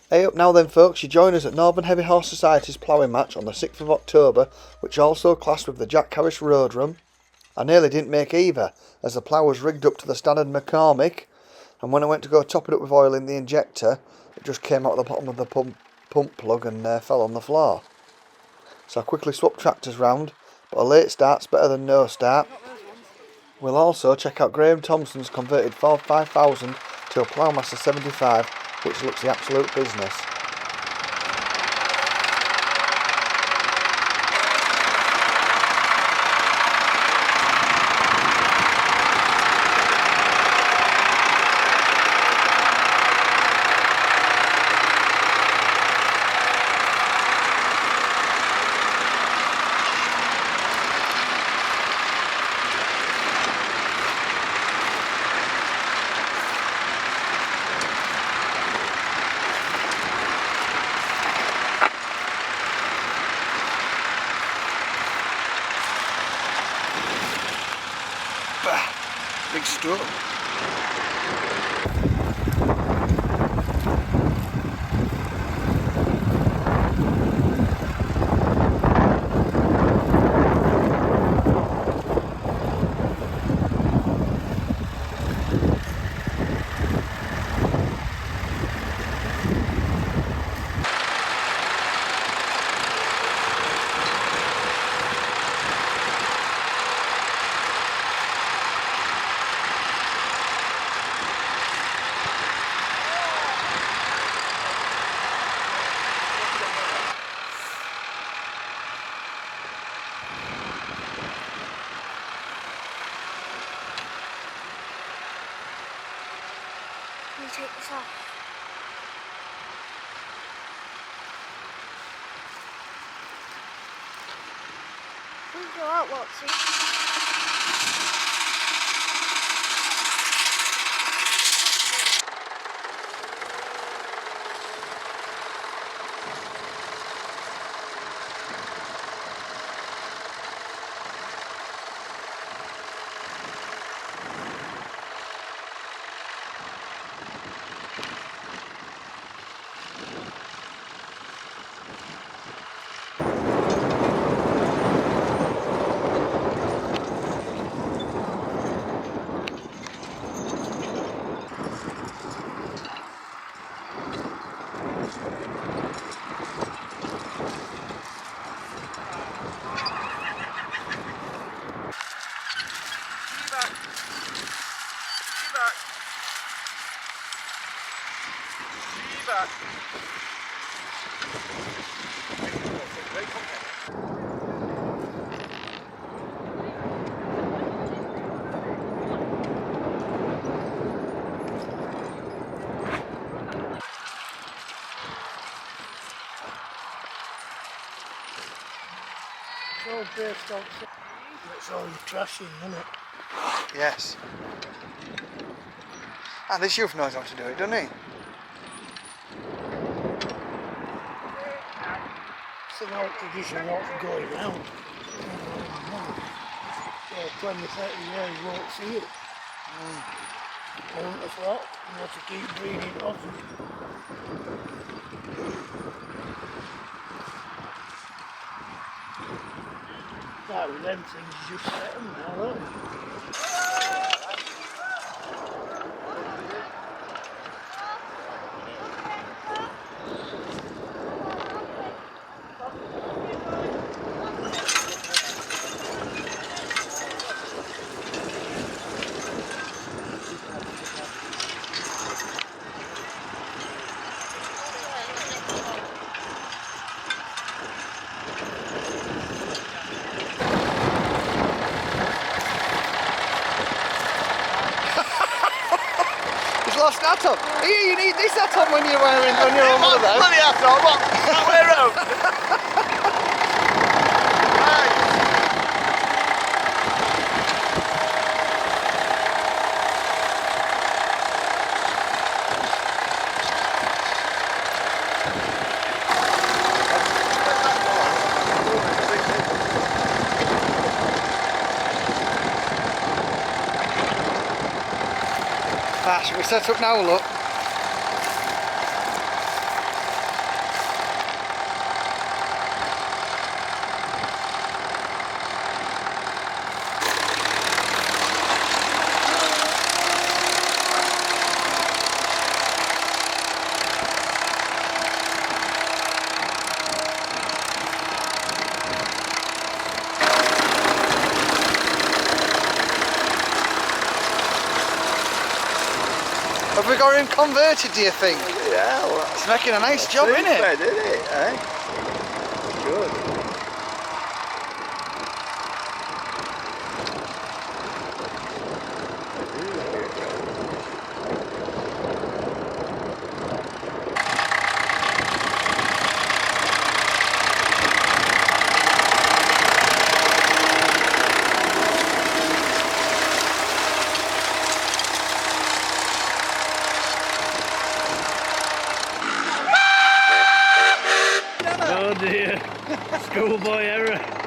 Hey up now then folks, you join us at Northern Heavy Horse Society's ploughing match on the 6th of October, which also classed with the Jack Harris Road Run. I nearly didn't make either, as the plough was rigged up to the standard McCormick, and when I went to go top it up with oil in the injector, it just came out of the bottom of the pump plug and fell on the floor. So I quickly swapped tractors round, but a late start's better than no start. We'll also check out Graham Thompson's converted Ford 5000 to a Ploughmaster 75, which looks the absolute business. Big stroke. Can you take this off? We'll go out, Watsy. It's all based on it's all your trashing, isn't it? Yes. And this youth knows how to do it, doesn't he? It's an old tradition what's going round. So 20, 30 years you won't see it. On the flat, you have to keep breeding horses. That with them things, you just set them now, don't you? He's lost hat on. Here, you need this hat on when you're wearing on your own holiday. Bloody hat on, what? That way round. Right. Ah, should we set up now, look? Have we got him converted, do you think? Yeah, well, It's making a nice job, isn't it? Isn't it? Eh? Good. Oh dear. Schoolboy error.